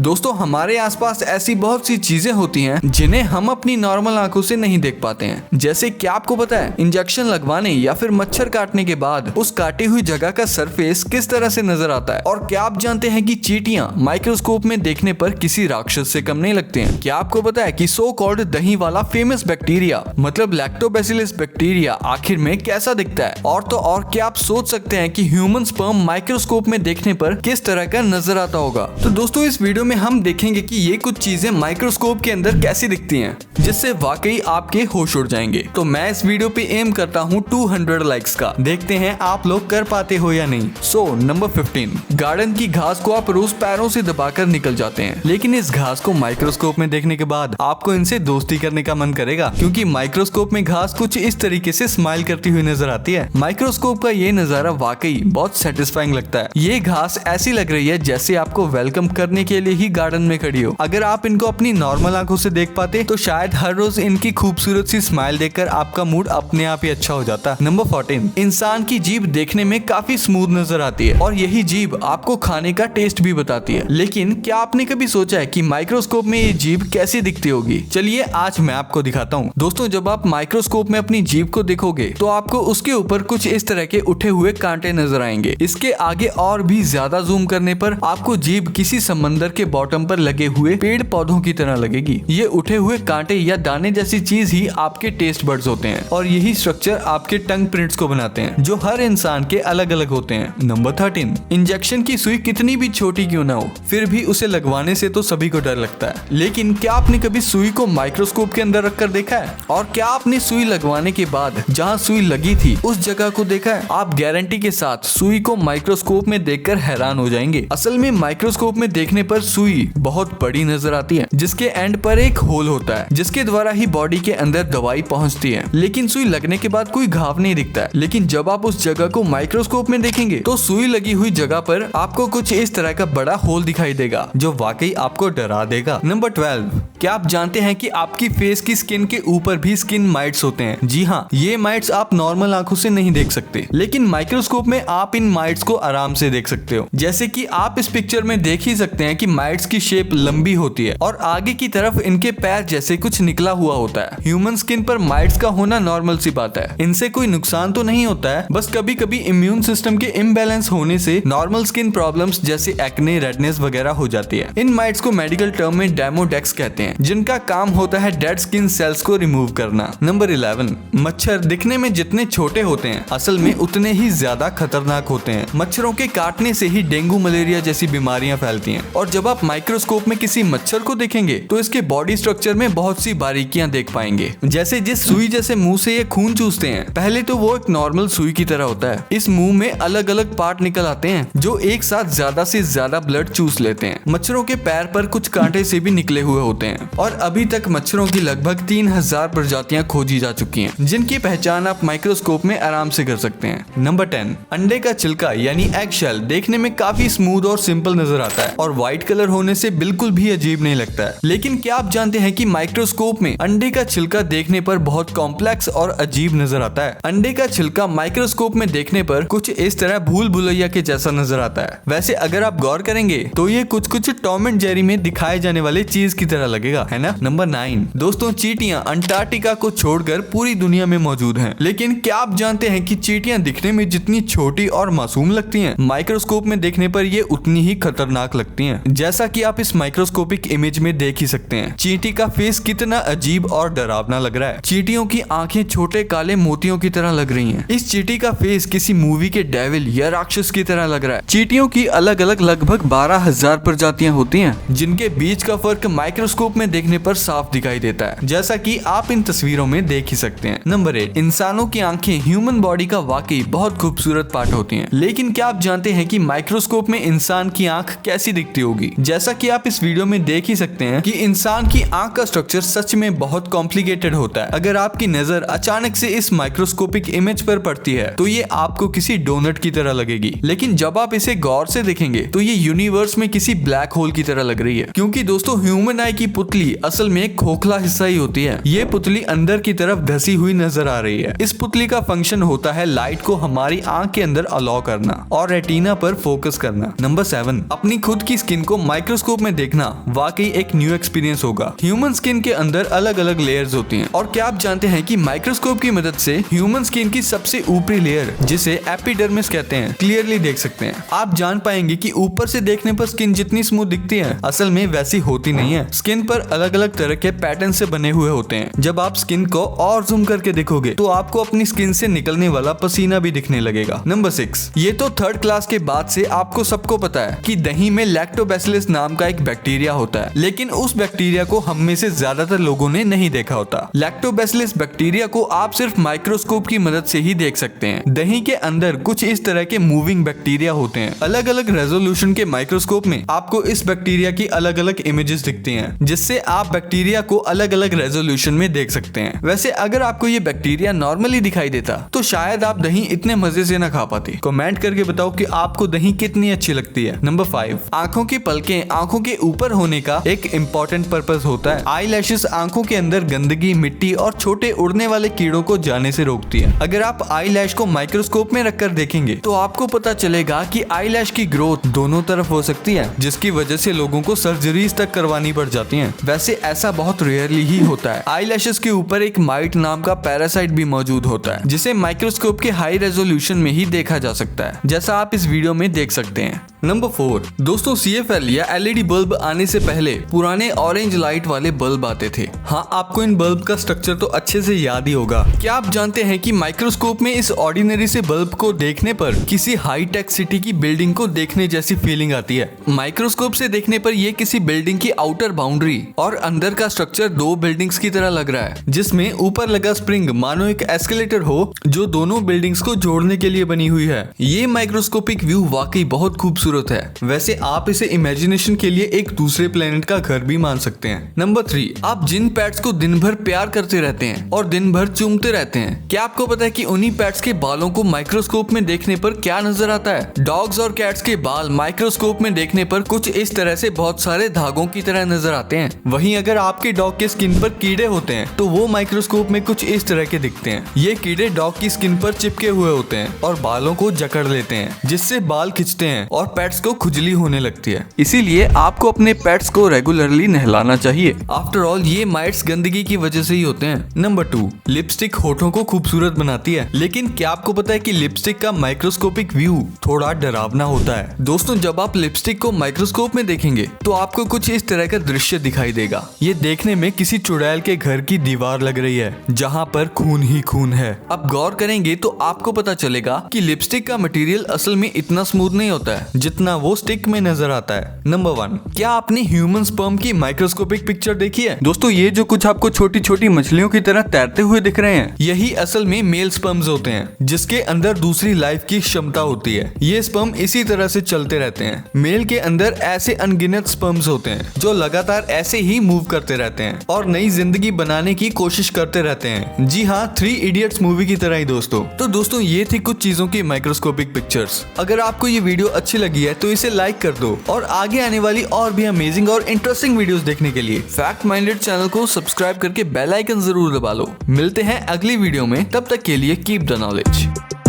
दोस्तों हमारे आसपास ऐसी बहुत सी चीजें होती हैं जिन्हें हम अपनी नॉर्मल आंखों से नहीं देख पाते हैं। जैसे क्या आपको पता है इंजेक्शन लगवाने या फिर मच्छर काटने के बाद उस काटी हुई जगह का सरफेस किस तरह से नजर आता है। और क्या आप जानते हैं कि चींटियां माइक्रोस्कोप में देखने पर किसी राक्षस से कम नहीं लगते हैं। क्या आपको पता है कि सो कॉल्ड दही वाला फेमस बैक्टीरिया मतलब लैक्टोबैसिलस बैक्टीरिया आखिर में कैसा दिखता है। और तो और क्या आप सोच सकते हैं कि ह्यूमन स्पर्म माइक्रोस्कोप में देखने पर किस तरह का नजर आता होगा। तो दोस्तों इस वीडियो में हम देखेंगे कि ये कुछ चीजें माइक्रोस्कोप के अंदर कैसी दिखती हैं जिससे वाकई आपके होश उड़ जाएंगे। तो मैं इस वीडियो पे एम करता हूँ 200 लाइक्स का। देखते हैं आप लोग कर पाते हो या नहीं। सो नंबर 15, गार्डन की घास को आप रोज पैरों से दबाकर निकल जाते हैं, लेकिन इस घास को माइक्रोस्कोप में देखने के बाद आपको इनसे दोस्ती करने का मन करेगा, क्योंकि माइक्रोस्कोप में घास कुछ इस तरीके से स्माइल करती हुई नजर आती है। माइक्रोस्कोप का ये नजारा वाकई बहुत सेटिस्फाइंग लगता है। ये घास ऐसी लग रही है जैसे आपको वेलकम करने के लिए ही गार्डन में खड़ी हो। अगर आप इनको अपनी नॉर्मल आंखों से देख पाते तो शायद हर रोज इनकी खूबसूरत सी स्माइल देखकर आपका मूड अपने आप ही अच्छा हो जाता। नंबर 14, इंसान की जीभ देखने में काफी स्मूथ नजर आती है और यही जीभ आपको खाने का टेस्ट भी बताती है। लेकिन क्या आपने कभी सोचा है कि माइक्रोस्कोप में ये जीभ कैसी दिखती होगी? चलिए आज मैं आपको दिखाता हूँ। दोस्तों जब आप माइक्रोस्कोप में अपनी जीभ को देखोगे तो आपको उसके ऊपर कुछ इस तरह के उठे हुए कांटे नजर आएंगे। इसके आगे और भी ज्यादा जूम करने पर आपको जीभ किसी समंदर के बॉटम पर लगे हुए पेड़ पौधों की तरह लगेगी। ये उठे हुए कांटे या दाने जैसी चीज ही आपके टेस्ट बड्स होते हैं और यही स्ट्रक्चर आपके टंग प्रिंट्स को बनाते हैं जो हर इंसान के अलग अलग होते हैं। नंबर 13, इंजेक्शन की सुई कितनी भी छोटी क्यों ना हो फिर भी उसे लगवाने से तो सभी को डर लगता है। लेकिन क्या आपने कभी सुई को माइक्रोस्कोप के अंदर रखकर देखा है? और क्या आपने सुई लगवाने के बाद जहाँ सुई लगी थी उस जगह को देखा है? आप गारंटी के साथ सुई को माइक्रोस्कोप में देखकर हैरान हो जाएंगे। असल में माइक्रोस्कोप में देखने पर सुई बहुत बड़ी नजर आती है जिसके एंड पर एक होल होता है जिसके द्वारा ही बॉडी के अंदर दवाई पहुंचती है। लेकिन सुई लगने के बाद कोई घाव नहीं दिखता है। लेकिन जब आप उस जगह को माइक्रोस्कोप में देखेंगे तो सुई लगी हुई जगह पर आपको कुछ इस तरह का बड़ा होल दिखाई देगा जो वाकई आपको डरा देगा। नंबर 12, क्या आप जानते हैं कि आपकी फेस की स्किन के ऊपर भी स्किन माइट्स होते हैं? जी हाँ, ये माइट्स आप नॉर्मल आंखों से नहीं देख सकते, लेकिन माइक्रोस्कोप में आप इन माइट्स को आराम से देख सकते हो। जैसे कि आप इस पिक्चर में देख ही सकते हैं कि माइट्स की शेप लंबी होती है और आगे की तरफ इनके पैर जैसे कुछ निकला हुआ होता है। ह्यूमन स्किन पर माइट्स का होना नॉर्मल सी बात है। इनसे कोई नुकसान तो नहीं होता है, बस कभी कभी इम्यून सिस्टम के इम्बैलेंस होने से नॉर्मल स्किन प्रॉब्लम्स जैसे एक्ने, रेडनेस वगैरह हो जाती है। इन माइट्स को मेडिकल टर्म में डेमोडेक्स कहते हैं, जिनका काम होता है डेड स्किन सेल्स को रिमूव करना। नंबर 11, मच्छर दिखने में जितने छोटे होते हैं असल में उतने ही ज्यादा खतरनाक होते हैं। मच्छरों के काटने से ही डेंगू, मलेरिया जैसी बीमारियां फैलती हैं। और जब आप माइक्रोस्कोप में किसी मच्छर को देखेंगे तो इसके बॉडी स्ट्रक्चर में बहुत सी बारीकियां देख पाएंगे। जैसे जिस सुई जैसे मुंह से ये खून चूसते हैं, पहले तो वो एक नॉर्मल सुई की तरह होता है। इस मुंह में अलग अलग पार्ट निकल आते हैं जो एक साथ ज्यादा से ज्यादा ब्लड चूस लेते हैं। मच्छरों के पैर पर कुछ कांटे से भी निकले हुए होते हैं और अभी तक मच्छरों की लगभग 3000 प्रजातियां खोजी जा चुकी हैं, जिनकी पहचान आप माइक्रोस्कोप में आराम से कर सकते हैं। नंबर 10, अंडे का छिलका यानी एग शेल देखने में काफी स्मूथ और सिंपल नजर आता है और व्हाइट कलर होने से बिल्कुल भी अजीब नहीं लगता है। लेकिन क्या आप जानते हैं कि माइक्रोस्कोप में अंडे का छिलका देखने पर बहुत कॉम्प्लेक्स और अजीब नजर आता है। अंडे का छिलका माइक्रोस्कोप में देखने पर कुछ इस तरह भूल भुलैया के जैसा नजर आता है। वैसे अगर आप गौर करेंगे तो ये कुछ टॉम एंड जेरी में दिखाए जाने वाले चीज की तरह लगेगा, है ना। नंबर 9, दोस्तों चींटियां अंटार्कटिका को छोड़कर पूरी दुनिया में मौजूद हैं। लेकिन क्या आप जानते हैं कि चींटियां दिखने में जितनी छोटी और मासूम लगती हैं, माइक्रोस्कोप में देखने पर ये उतनी ही खतरनाक लगती हैं। जैसा कि आप इस माइक्रोस्कोपिक इमेज में देख ही सकते हैं, चींटी का फेस कितना अजीब और डरावना लग रहा है। चींटियों की आंखें छोटे काले मोतियों की तरह लग रही हैं। इस चींटी का फेस किसी मूवी के डेविल या राक्षस की तरह लग रहा है। चींटियों की अलग अलग लगभग 12,000 प्रजातियां होती हैं, जिनके बीच का फर्क माइक्रोस्कोप में देखने पर साफ दिखाई देता है, जैसा कि आप इन तस्वीरों में देख ही सकते हैं। नंबर 8, इंसानों की आंखें ह्यूमन बॉडी का वाकई बहुत खूबसूरत पार्ट होती हैं। लेकिन क्या आप जानते हैं कि माइक्रोस्कोप में इंसान की आंख कैसी दिखती होगी? जैसा कि आप इस वीडियो में देख ही सकते हैं कि इंसान की आंख का स्ट्रक्चर सच में बहुत कॉम्प्लिकेटेड होता है। अगर आपकी नजर अचानक से इस माइक्रोस्कोपिक इमेज पर पड़ती है तो ये आपको किसी डोनट की तरह लगेगी, लेकिन जब आप इसे गौर से देखेंगे तो ये यूनिवर्स में किसी ब्लैक होल की तरह लग रही है। क्योंकि दोस्तों ह्यूमन आई की पुतली असल में एक खोखला हिस्सा ही होती है। ये पुतली अंदर की तरफ धसी हुई नजर आ रही है। इस पुतली का फंक्शन होता है लाइट को हमारी आंख के अंदर अलाउ करना और रेटिना पर फोकस करना। नंबर 7, अपनी खुद की स्किन को माइक्रोस्कोप में देखना वाकई एक न्यू एक्सपीरियंस होगा। ह्यूमन स्किन के अंदर अलग अलग लेयर्स होती हैं और क्या आप जानते हैं कि माइक्रोस्कोप की मदद से ह्यूमन स्किन की सबसे ऊपरी लेयर, जिसे एपिडर्मिस कहते हैं, क्लियरली देख सकते हैं। आप जान पाएंगे कि ऊपर से देखने पर स्किन जितनी स्मूथ दिखती है, असल में वैसी होती नहीं है। स्किन पर अलग अलग तरह के पैटर्न से बने हुए होते हैं। जब आप स्किन को और जूम करके देखोगे तो आपको अपनी स्किन से निकलने वाला पसीना भी दिखने लगेगा। नंबर 6, ये तो थर्ड क्लास के बाद से आपको सबको पता है कि दही में लैक्टोबैसिलस नाम का एक बैक्टीरिया होता है, लेकिन उस बैक्टीरिया को हम में से ज्यादातर लोगों ने नहीं देखा होता। लैक्टोबैसिलस बैक्टीरिया को आप सिर्फ माइक्रोस्कोप की मदद से ही देख सकते हैं। दही के अंदर कुछ इस तरह के मूविंग बैक्टीरिया होते हैं। अलग अलग रेजोल्यूशन के माइक्रोस्कोप में आपको इस बैक्टीरिया की अलग अलग इमेजेस दिखती हैं, जिससे आप बैक्टीरिया को अलग अलग रेजोल्यूशन में देख सकते हैं। वैसे अगर आपको ये बैक्टीरिया नॉर्मली दिखाई देता तो शायद आप दही इतने मजे से ना खा पाते। कमेंट करके बताओ कि आपको दही कितनी अच्छी लगती है। नंबर 5, आंखों की पलकें आंखों के ऊपर होने का एक इम्पोर्टेंट पर्पस होता है। आई लैशेस आंखों के अंदर गंदगी, मिट्टी और छोटे उड़ने वाले कीड़ों को जाने से रोकती है। अगर आप आई लैश को माइक्रोस्कोप में रखकर देखेंगे तो आपको पता चलेगा कि आई लैश की ग्रोथ दोनों तरफ हो सकती है, जिसकी वजह से लोगों को सर्जरीज तक करवानी पड़ जाती हैं। वैसे ऐसा बहुत रेयरली ही होता है। आई लैशेस के ऊपर एक माइट नाम का पैरासाइट भी मौजूद होता है, जिसे माइक्रोस्कोप के हाई रेजोल्यूशन में ही देखा जा सकता है, जैसा आप इस वीडियो में देख सकते हैं। नंबर 4, दोस्तों CFL या LED बल्ब आने से पहले पुराने ऑरेंज लाइट वाले बल्ब आते थे। हाँ, आपको इन बल्ब का स्ट्रक्चर तो अच्छे से याद ही होगा। क्या आप जानते हैं कि माइक्रोस्कोप में इस ऑर्डिनरी से बल्ब को देखने पर किसी हाई टेक सिटी की बिल्डिंग को देखने जैसी फीलिंग आती है। माइक्रोस्कोप से देखने पर ये किसी बिल्डिंग की आउटर बाउंड्री और अंदर का स्ट्रक्चर दो बिल्डिंग्स की तरह लग रहा है, जिसमें ऊपर लगा स्प्रिंग मानो एक एस्केलेटर हो जो दोनों बिल्डिंग्स को जोड़ने के लिए बनी हुई है। ये माइक्रोस्कोपिक व्यू वाकई बहुत खूबसूरत है। वैसे आप इसे इमेजिनेशन के लिए एक दूसरे प्लेनेट का घर भी मान सकते हैं। नंबर 3, आप जिन पेट्स को दिन भर प्यार करते रहते हैं और दिन भर चूमते रहते हैं, क्या आपको पता है कि उन्हीं पेट्स के बालों को माइक्रोस्कोप में देखने पर क्या नजर आता है? डॉग्स और कैट्स के बाल माइक्रोस्कोप में देखने पर कुछ इस तरह से बहुत सारे धागों की तरह नजर आते हैं। वहीं अगर आपके डॉग के स्किन पर कीड़े होते हैं तो वो माइक्रोस्कोप में कुछ इस तरह के दिखते हैं। ये कीड़े डॉग की स्किन पर चिपके हुए होते हैं और बालों को जकड़ लेते हैं, जिससे बाल खिंचते हैं और पेट्स को खुजली होने लगती है। इसीलिए आपको अपने पेट्स को रेगुलरली नहलाना चाहिए। आफ्टर ऑल ये माइट्स गंदगी की वजह से ही होते हैं। नंबर 2, लिपस्टिक होठों को खूबसूरत बनाती है, लेकिन क्या आपको पता है कि लिपस्टिक का माइक्रोस्कोपिक व्यू थोड़ा डरावना होता है। दोस्तों, जब आप लिपस्टिक को माइक्रोस्कोप में देखेंगे तो आपको कुछ इस तरह का दृश्य दिखाई देगा। ये देखने में किसी चुड़ैल के घर की दीवार लग रही है, जहाँ पर खून ही खून है। अब गौर करेंगे तो आपको पता चलेगा कि लिपस्टिक का मटेरियल असल में इतना स्मूथ नहीं होता है जितना वो स्टिक में नजर आता है। नंबर 1, क्या आपने ह्यूमन स्पर्म की माइक्रोस्कोपिक पिक्चर देखी है? दोस्तों, ये जो कुछ आपको छोटी छोटी मछलियों की तरह तैरते हुए दिख रहे हैं, यही असल में मेल स्पर्म्स होते हैं, जिसके अंदर दूसरी लाइफ की क्षमता होती है। ये स्पर्म इसी तरह से चलते रहते हैं। मेल के अंदर ऐसे अनगिनत स्पर्म्स होते हैं जो लगातार ऐसे ही मूव करते रहते हैं और नई जिंदगी बनाने की कोशिश करते रहते हैं। जी हाँ, 3 इडियट्स मूवी की तरह ही दोस्तों। तो दोस्तों, ये थी कुछ चीजों की माइक्रोस्कोपिक पिक्चर्स। अगर आपको ये वीडियो अच्छी लगी है तो इसे लाइक कर दो और आगे आने वाली और भी अमेजिंग और इंटरेस्टिंग वीडियोस देखने के लिए फैक्ट माइंडेड चैनल को सब्सक्राइब करके बेल आइकन जरूर दबा लो। मिलते हैं अगली वीडियो में, तब तक के लिए कीप द नॉलेज।